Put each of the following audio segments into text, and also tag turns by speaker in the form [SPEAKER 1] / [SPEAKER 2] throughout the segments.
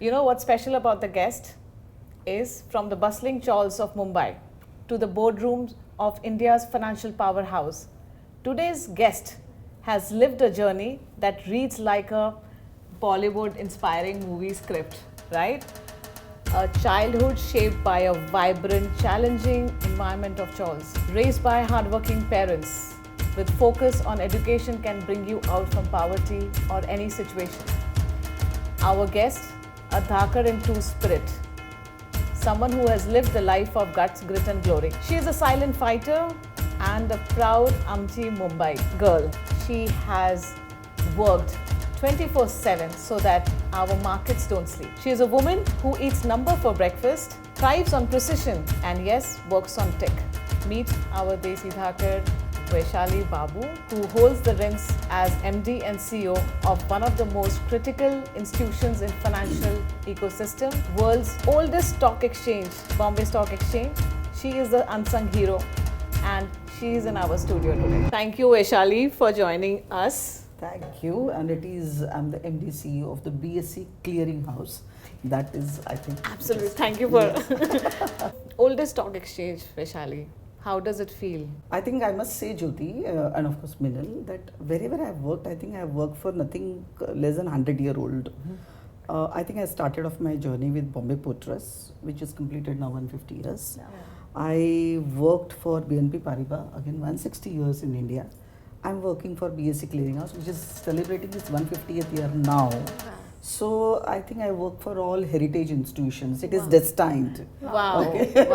[SPEAKER 1] You know what's special about the guest is from the bustling Chawls of Mumbai to the boardrooms of India's financial powerhouse. Today's guest has lived a journey that reads like a Bollywood inspiring movie script, right? A childhood shaped by a vibrant, challenging environment of Chawls. Raised by hardworking parents with focus on education can bring you out from poverty or any situation. Our guest, a Dhaakad in true spirit. Someone who has lived the life of guts, grit and glory. She is a silent fighter and a proud amchi Mumbai girl. She has worked 24/7 so that our markets don't sleep. She is a woman who eats number for breakfast, thrives on precision and yes, works on tech. Meet our Desi Dhaakad, Vaisshali Babu, who holds the reins as MD and CEO of one of the most critical institutions in financial ecosystem, world's oldest stock exchange, Bombay Stock Exchange. She is the unsung hero and she is in our studio today. Thank you, Vaisshali, for joining us.
[SPEAKER 2] Thank you, and I'm the MD CEO of the BSE clearing house. That is, I think.
[SPEAKER 1] Absolutely. Thank you for oldest stock exchange, Vaisshali. How does it feel?
[SPEAKER 2] I think I must say, Jyoti, and of course Minal, that wherever I have worked, I think I have worked for nothing less than 100-year-old. I think I started off my journey with Bombay Port Trust, which is completed now 150 years. Yeah. I worked for BNP Paribas, again 160 years in India. I'm working for BSE Clearinghouse, which is celebrating its 150th year now. So I think I work for all heritage institutions. It is destined.
[SPEAKER 1] Wow. Okay.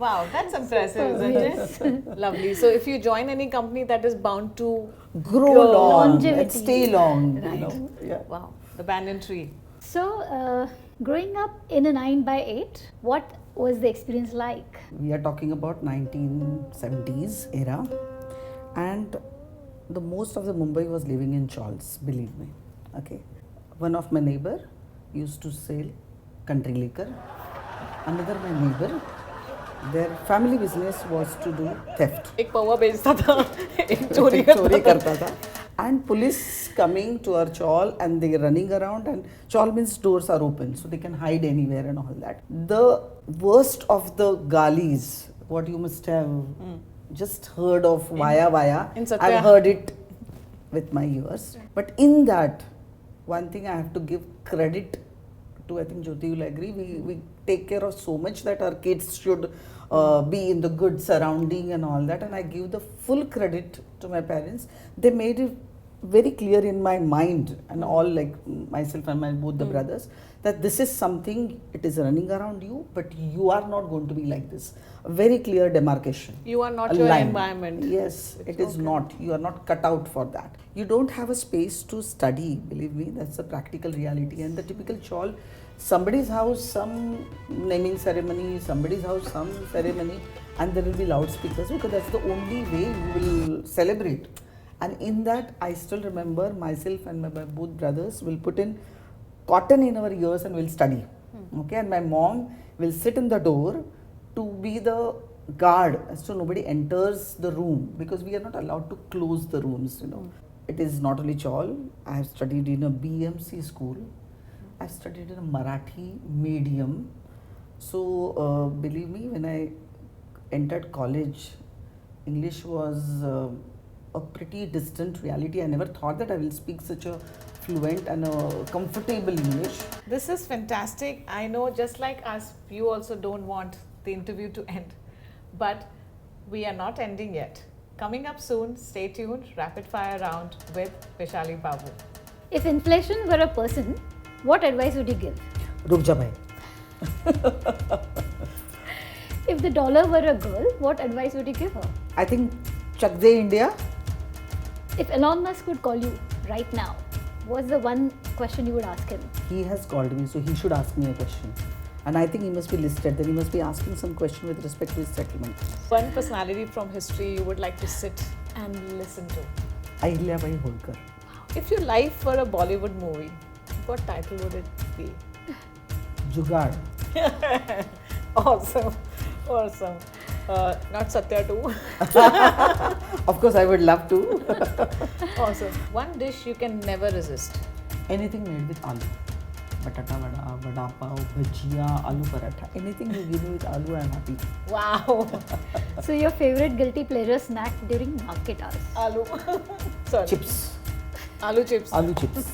[SPEAKER 1] Wow, that's impressive, isn't it? Lovely. So if you join any company, that is bound to
[SPEAKER 2] grow long and stay long.
[SPEAKER 1] Right.
[SPEAKER 2] You know? Yeah.
[SPEAKER 1] Wow, the banyan tree.
[SPEAKER 3] So growing up in a 9x8, what was the experience like?
[SPEAKER 2] We are talking about 1970s era. And the most of the Mumbai was living in Chawls, believe me. Okay. One of my neighbor used to sell country liquor. Another my neighbor, their family business was to do theft.
[SPEAKER 1] एक पौवा बेचता था, एक चोरी
[SPEAKER 2] करता था. And police coming to our chawl and they running around, and chawl means doors are open so they can hide anywhere and all that. The worst of the galis, what you must have just heard of via. I've heard it with my ears. But in that, one thing I have to give credit to, I think Jyoti will agree, we take care of so much that our kids should be in the good surrounding and all that. And I give the full credit to my parents. They made it very clear in my mind and all, like myself and both the brothers, that this is something, it is running around you, but you are not going to be like this. A very clear demarcation.
[SPEAKER 1] You are not your environment.
[SPEAKER 2] Yes, it is not. You are not cut out for that. You don't have a space to study, believe me, that's a practical reality. And the typical chawl, somebody's house, some naming ceremony, somebody's house, some ceremony, and there will be loudspeakers because that's the only way you will celebrate. And in that, I still remember myself and my both brothers will put in cotton in our ears and will study. Okay, and my mom will sit in the door to be the guard as to nobody enters the room, because we are not allowed to close the rooms, you know. It is not only chawl. I have studied in a BMC school. I have studied in a Marathi medium. So believe me, when I entered college, English was a pretty distant reality. I never thought that I will speak such a fluent and a comfortable English.
[SPEAKER 1] This is fantastic. I know, just like us, you also don't want the interview to end. But we are not ending yet. Coming up soon, stay tuned, rapid fire round with Vaisshali Babu.
[SPEAKER 3] If inflation were a person, what advice would you give?
[SPEAKER 2] Ruk ja bhai.
[SPEAKER 3] If the dollar were a girl, what advice would you give her?
[SPEAKER 2] I think Chak De India.
[SPEAKER 3] If Elon Musk could call you right now, what's the one question you would ask him?
[SPEAKER 2] He has called me, so he should ask me a question. And I think he must be listed, then he must be asking some question with respect to his settlement.
[SPEAKER 1] One personality from history you would like to sit and listen to?
[SPEAKER 2] Ahilya Bai Holkar.
[SPEAKER 1] If your life were a Bollywood movie, what title would it be?
[SPEAKER 2] Jugaad.
[SPEAKER 1] Awesome. Not Satya too.
[SPEAKER 2] Of course, I would love to.
[SPEAKER 1] Awesome. One dish you can never resist.
[SPEAKER 2] Anything made with aloo. Batata vada, vada pav, bhajia, aloo paratha. Anything you give me with aloo, I'm happy.
[SPEAKER 1] Wow.
[SPEAKER 3] So your favorite guilty pleasure snack during market hours?
[SPEAKER 1] Aloo. Sorry.
[SPEAKER 2] Chips.
[SPEAKER 1] Aloo chips.
[SPEAKER 2] Aloo chips.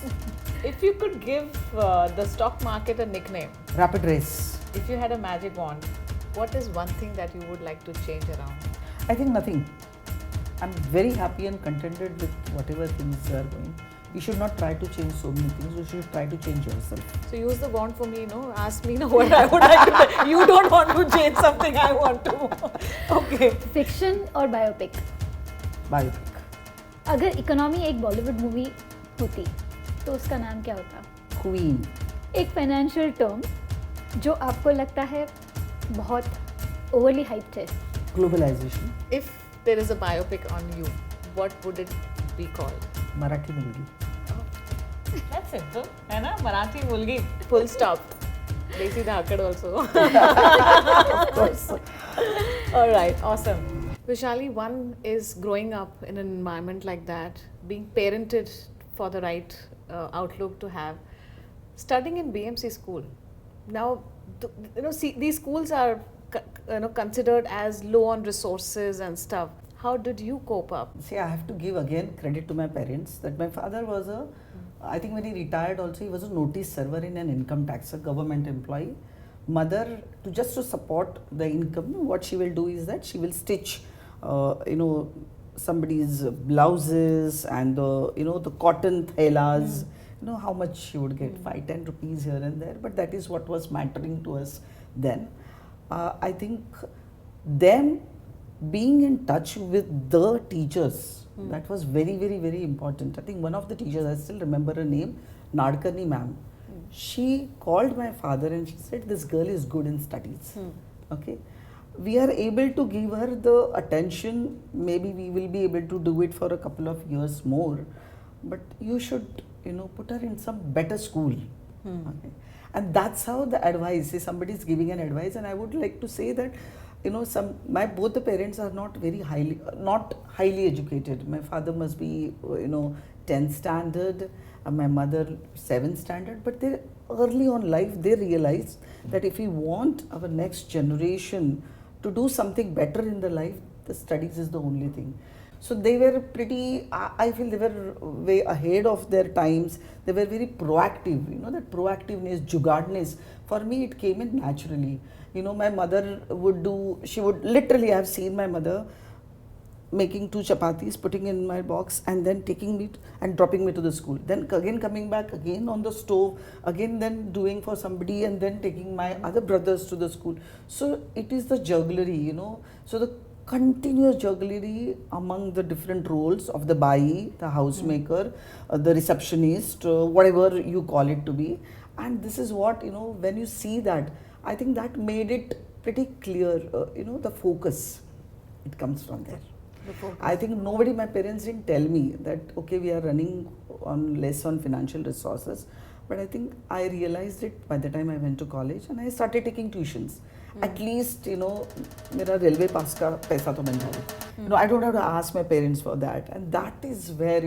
[SPEAKER 1] If you could give the stock market a nickname,
[SPEAKER 2] Rapid race.
[SPEAKER 1] if you had a magic wand, what is one thing that you would like to change around?
[SPEAKER 2] I think nothing. I'm very happy and contented with whatever things are going. You should not try to change so many things. You should try to change yourself.
[SPEAKER 1] So use the wand for me, no? Ask me, no, what I would like to do. You don't want to change something, I want to. Okay.
[SPEAKER 3] Fiction or biopic?
[SPEAKER 2] Biopic.
[SPEAKER 3] अगर economy एक Bollywood movie होती तो उसका नाम क्या होता?
[SPEAKER 2] Queen.
[SPEAKER 3] एक financial term जो आपको लगता है बहुत ओवरली हाइप्ड है.
[SPEAKER 2] Globalization.
[SPEAKER 1] If there is a biopic on you, what would it be called?
[SPEAKER 2] Marathi mulgi.
[SPEAKER 1] That's simple, है ना? Marathi mulgi. Full stop. Desi Dhaakad also.
[SPEAKER 2] Of course.
[SPEAKER 1] All right, awesome. Vaisshali, one is growing up in an environment like that, being parented for the right outlook to have, studying in BMC school. Now, see, these schools are considered as low on resources and stuff. How did you cope up?
[SPEAKER 2] See, I have to give again credit to my parents that my father was I think when he retired also, he was a notice server in an income tax, a government employee. Mother, just to support the income, what she will do is that she will stitch, somebody's blouses and the cotton thelas. How much she would get, 5-10 rupees here and there, but that is what was mattering to us then. I think them being in touch with the teachers, that was very, very, very important. I think one of the teachers, I still remember her name, Nadkarni ma'am. She called my father and she said, this girl is good in studies. Okay. We are able to give her the attention, maybe we will be able to do it for a couple of years more, but you should, put her in some better school. Okay. And that's how the advice, say somebody is giving an advice, and I would like to say that, both the parents are not highly educated. My father must be, 10th standard, and my mother 7th standard, but they early on life, they realized that if we want our next generation to do something better in the life, the studies is the only thing. So they were pretty, I feel they were way ahead of their times. They were very proactive, that proactiveness, jugaadness. For me, it came in naturally. My mother she would literally, I have seen my mother making 2 chapatis, putting in my box and then taking me and dropping me to the school. Then again coming back again on the stove, again then doing for somebody and then taking my other brothers to the school. So it is the jugglery, So the continuous jugglery among the different roles of the bai, the housemaker, the receptionist, whatever you call it to be. And this is what, when you see that, I think that made it pretty clear, the focus, it comes from there. I think my parents didn't tell me that, okay, we are running on less on financial resources. But I think I realized it by the time I went to college and I started taking tuitions. At least, mera railway pass ka paisa to ban jaye. I don't have to ask my parents for that. And that is where,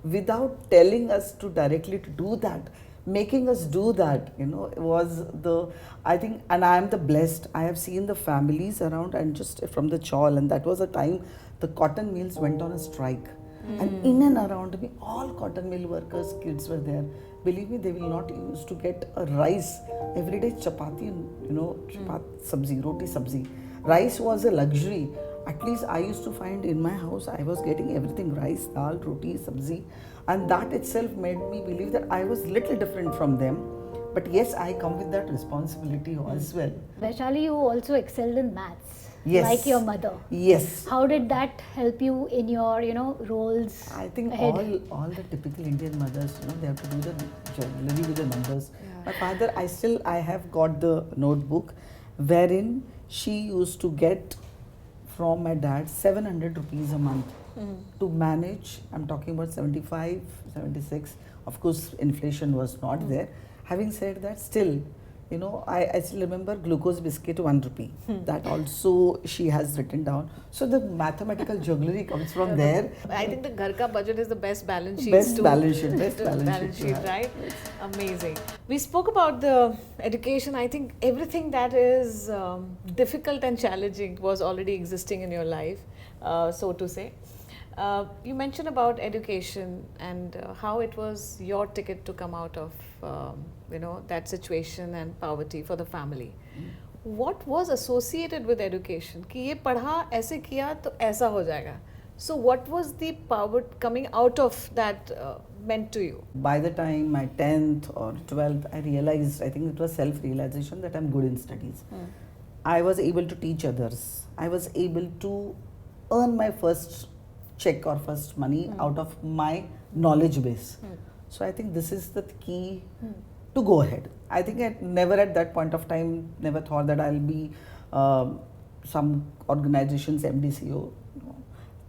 [SPEAKER 2] without telling us to directly to do that, making us do that, was I think, and I am the blessed. I have seen the families around and just from the chawl, and that was a time the cotton mills went on a strike. And in and around me, all cotton mill workers' kids were there. Believe me, they will not used to get a rice every day, chapati, sabzi, roti sabzi. Rice was a luxury. At least I used to find in my house, I was getting everything, rice, dal, roti, sabzi. And that itself made me believe that I was little different from them. But yes, I come with that responsibility as well.
[SPEAKER 3] Vaisshali, you also excelled in maths.
[SPEAKER 2] Yes.
[SPEAKER 3] Like your mother.
[SPEAKER 2] Yes.
[SPEAKER 3] How did that help you in your, roles?
[SPEAKER 2] I think
[SPEAKER 3] ahead?
[SPEAKER 2] all the typical Indian mothers, they have to do the jugglery with the numbers. Yeah. My father, I have got the notebook wherein she used to get from my dad 700 rupees a month to manage. I'm talking about 75, 76. Of course, inflation was not there. Having said that, still I still remember glucose biscuit 1 rupee. That also she has written down. So the mathematical jugglery comes from there.
[SPEAKER 1] I think the Ghar Ka budget is the best balance sheet.
[SPEAKER 2] Best balance sheet.
[SPEAKER 1] Right? Amazing. We spoke about the education. I think everything that is difficult and challenging was already existing in your life, so to say. You mentioned about education and how it was your ticket to come out of that situation and poverty for the family. What was associated with education? कि ये पढ़ा ऐसे किया तो ऐसा हो जाएगा. So what was the power coming out of that meant to you?
[SPEAKER 2] By the time my 10th or 12th, I realized, I think it was self-realization that I'm good in studies. I was able to teach others. I was able to earn my first check or first money out of my knowledge base. So I think this is the key to go ahead. I think I never at that point of time never thought that I'll be some organization's MDCO.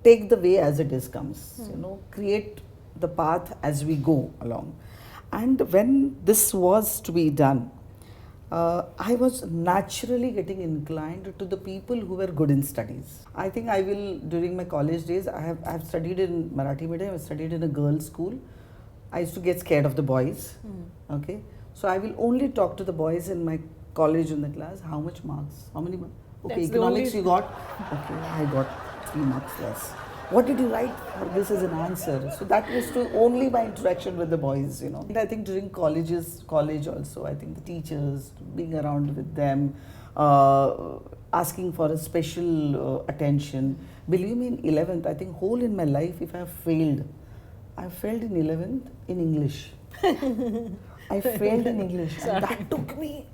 [SPEAKER 2] Take the way as it is comes. Create the path as we go along. And when this was to be done, I was naturally getting inclined to the people who were good in studies. I think I will, during my college days, I have studied in Marathi medium, I studied in a girls' school. I used to get scared of the boys. Okay, so I will only talk to the boys in my college in the class. How much marks? How many marks? Okay,
[SPEAKER 1] That's
[SPEAKER 2] economics you got? Okay, I got 3 marks less. What did you write for this as an answer? So that was to only my interaction with the boys, And I think during college also, I think the teachers, being around with them, asking for a special attention. Believe me, in 11th, I think whole in my life, if I have failed, I failed in 11th in English. I failed in English. And that took me,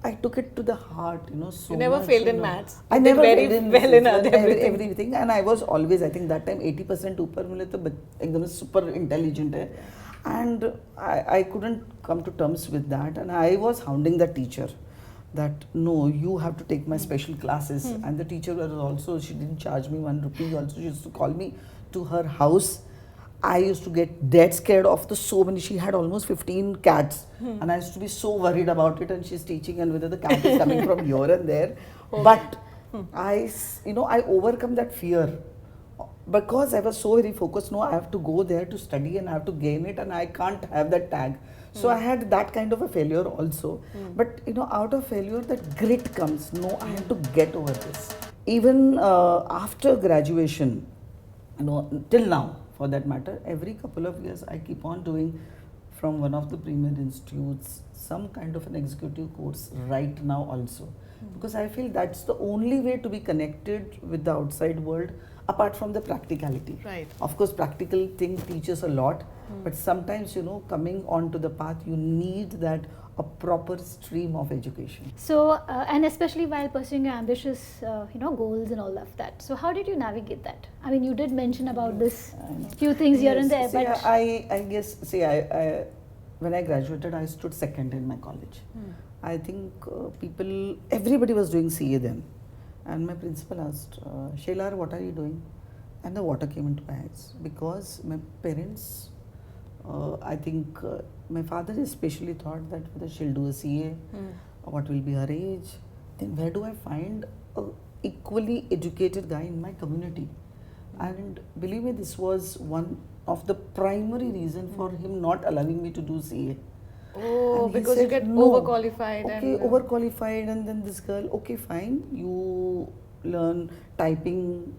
[SPEAKER 2] I took it to the heart, so
[SPEAKER 1] you never
[SPEAKER 2] much,
[SPEAKER 1] failed in maths.
[SPEAKER 2] I never
[SPEAKER 1] did very well in
[SPEAKER 2] everything. And I was always, I think that time 80% ऊपर मिले तो एकदम super intelligent है. And I couldn't come to terms with that. And I was hounding the teacher that no, you have to take my special classes. And the teacher was also, she didn't charge me 1 rupee also. She used to call me to her house. I used to get dead scared of so many. She had almost 15 cats, and I used to be so worried about it. And she's teaching, and whether the cat is coming from here and there. Okay. But I overcome that fear because I was so very focused. No, I have to go there to study, and I have to gain it, and I can't have that tag. So I had that kind of a failure also. But out of failure, that grit comes. No, I have to get over this. Even after graduation, till now. For that matter, every couple of years I keep on doing from one of the premier institutes some kind of an executive course right now also. Because I feel that's the only way to be connected with the outside world apart from the practicality.
[SPEAKER 1] Right.
[SPEAKER 2] Of course, practical thing teaches a lot, but sometimes, coming onto the path, you need that a proper stream of education.
[SPEAKER 3] So, and especially while pursuing your ambitious, goals and all of that. So, how did you navigate that? I mean, you did mention about this few things here and there, but
[SPEAKER 2] I guess, when I graduated, I stood second in my college. I think everybody was doing CA then, and my principal asked, Shailar, what are you doing? And the water came into my eyes because my parents. I think my father especially thought that whether she'll do a CA, what will be her age, then where do I find an equally educated guy in my community? And believe me, this was one of the primary reasons for him not allowing me to do CA.
[SPEAKER 1] Oh, because
[SPEAKER 2] said,
[SPEAKER 1] you get
[SPEAKER 2] no.
[SPEAKER 1] overqualified.
[SPEAKER 2] Okay, overqualified, and then this girl, okay, fine, you learn typing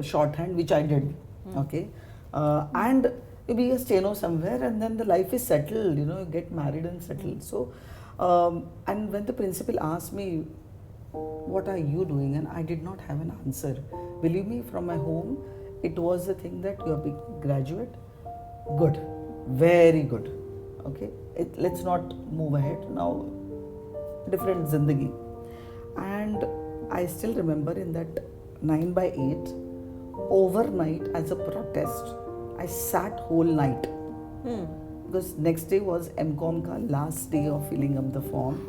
[SPEAKER 2] shorthand, which I did, okay, and you be a steno somewhere, and then the life is settled, you get married and settled. So, and when the principal asked me, what are you doing? And I did not have an answer. Believe me, from my home, it was the thing that you're a big graduate, good, very good, okay. Let's not move ahead now, different zindagi. And I still remember in that 9/8, overnight as a protest, I sat whole night because next day was MCOM ka last day of filling up the form,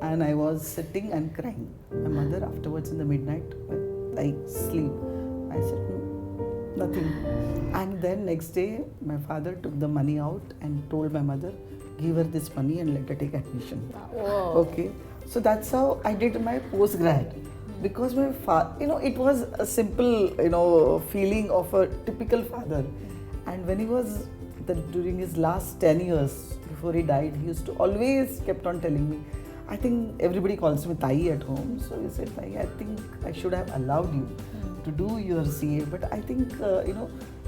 [SPEAKER 2] and I was sitting and crying. My mother afterwards in the midnight, I sleep. I said nothing, and then next day my father took the money out and told my mother, give her this money and let her take admission.
[SPEAKER 1] Whoa.
[SPEAKER 2] Okay, so that's how I did my postgrad. Because my father, it was a simple, feeling of a typical father. And when he was, during his last 10 years before he died, he used to always kept on telling me, I think everybody calls me Tai at home. So he said, Tai, I think I should have allowed you to do your CA. But I think,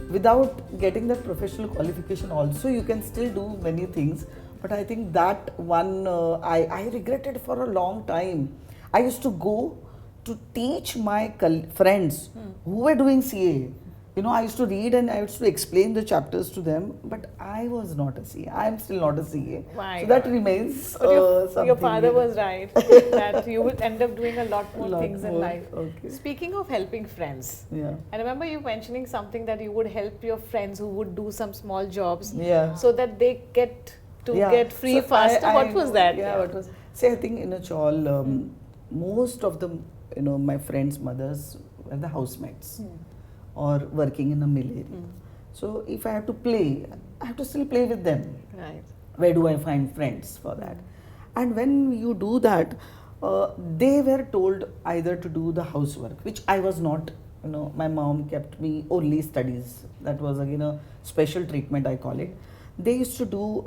[SPEAKER 2] without getting that professional qualification also, you can still do many things. But I think that one, I regretted for a long time. I used to go to teach my friends who were doing CA. I used to read and I used to explain the chapters to them, but I was not a CA. I am still not a CA. So that remains something.
[SPEAKER 1] Your father was right, that you will end up doing a lot more things in life.
[SPEAKER 2] Okay.
[SPEAKER 1] Speaking of helping friends,
[SPEAKER 2] Yeah.
[SPEAKER 1] I remember you mentioning something that you would help your friends who would do some small jobs,
[SPEAKER 2] Yeah.
[SPEAKER 1] so that they get free faster. What was that?
[SPEAKER 2] What was? See, I think in a chawl, most of the my friends' mothers were the housemates or working in a mill area. So if I have to play, I have to still play with them.
[SPEAKER 1] Right.
[SPEAKER 2] Where do I find friends for that? And when you do that, they were told either to do the housework, which I was not. My mom kept me only studies. That was again a special treatment, I call it. They used to do,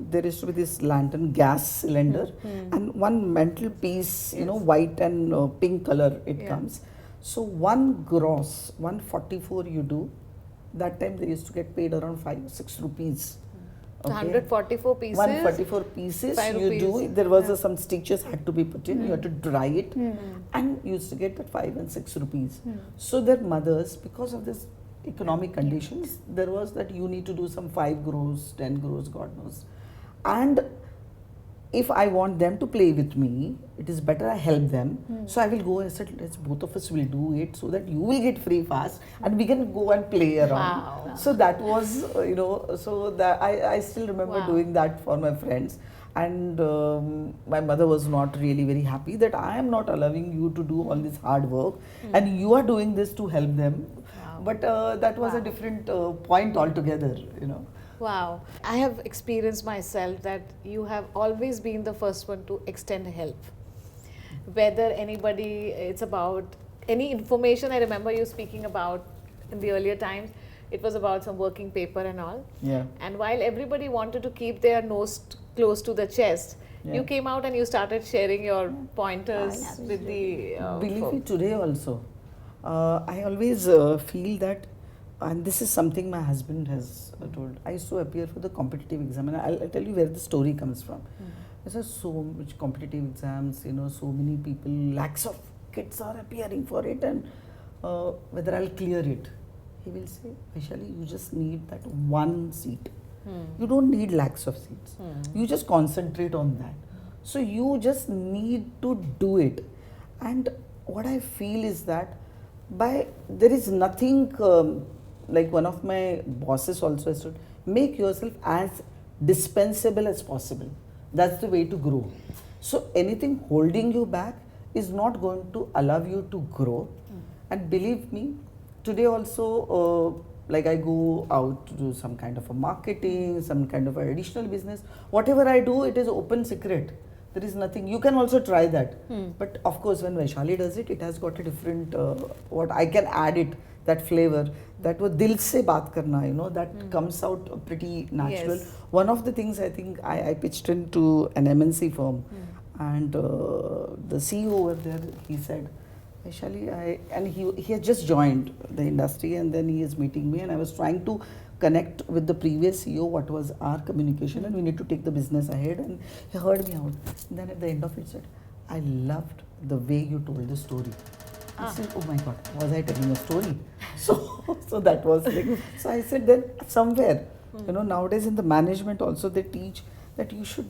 [SPEAKER 2] there used to be this lantern gas cylinder and one metal piece, white and pink color it comes. So one gross, 144 you do, that time they used to get paid around 5-6 rupees.
[SPEAKER 1] So 144 pieces.
[SPEAKER 2] 144 pieces
[SPEAKER 1] 5
[SPEAKER 2] you
[SPEAKER 1] rupees.
[SPEAKER 2] do. There was some stitches had to be put in. You had to dry it, and you used to get that 5 and 6 rupees. So their mothers, because of this economic conditions, there was that you need to do some 5 gross, 10 gross, God knows. And if I want them to play with me, it is better I help them. So I will go and said, let's both of us will do it so that you will get free fast and we can go and play around.
[SPEAKER 1] Wow.
[SPEAKER 2] So that was, so that I still remember doing that for my friends. And my mother was not really very happy that I am not allowing you to do all this hard work and you are doing this to help them. But that was a different point altogether,
[SPEAKER 1] Wow. I have experienced myself that you have always been the first one to extend help. Whether anybody, it's about any information. I remember you speaking about in the earlier times, it was about some working paper and all.
[SPEAKER 2] Yeah.
[SPEAKER 1] And while everybody wanted to keep their nose close to the chest, you came out and you started sharing your pointers with the
[SPEAKER 2] Believe me, today also, I always feel that, and this is something my husband has told. I used to appear for the competitive exam, and I'll tell you where the story comes from. There's so much competitive exams, so many people, lakhs of kids are appearing for it, and whether I'll clear it. He will say, Vaisshali, you just need that one seat. You don't need lakhs of seats. You just concentrate on that. So you just need to do it. And what I feel is that there is nothing, like one of my bosses also said, make yourself as dispensable as possible. That's the way to grow. So anything holding you back is not going to allow you to grow. And believe me, today also, like I go out to do some kind of a marketing, some kind of a additional business. Whatever I do, it is open secret. There is nothing. You can also try that. But of course, when Vaisshali does it, it has got a different, what I can add it, that flavor. That was dil se baat karna, that comes out pretty natural.
[SPEAKER 1] Yes.
[SPEAKER 2] One of the things I think I pitched into an MNC firm, and the CEO over there, he said, Vaisshali, and he had just joined the industry, and then he is meeting me, and I was trying to connect with the previous CEO what was our communication, and we need to take the business ahead, and he heard me out. And then at the end of it said, I loved the way you told the story. I said, oh my God, was I telling a story? So that was like, so I said then somewhere, nowadays in the management also they teach that you should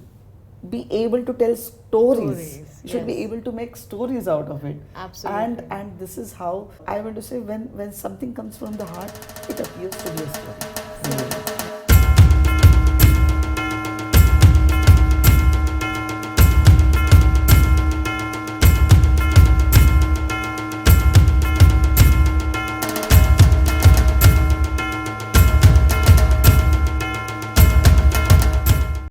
[SPEAKER 2] be able to tell stories. You should be able to make stories out of it.
[SPEAKER 1] Absolutely.
[SPEAKER 2] And this is how I want to say, when something comes from the heart, it appears to be a story.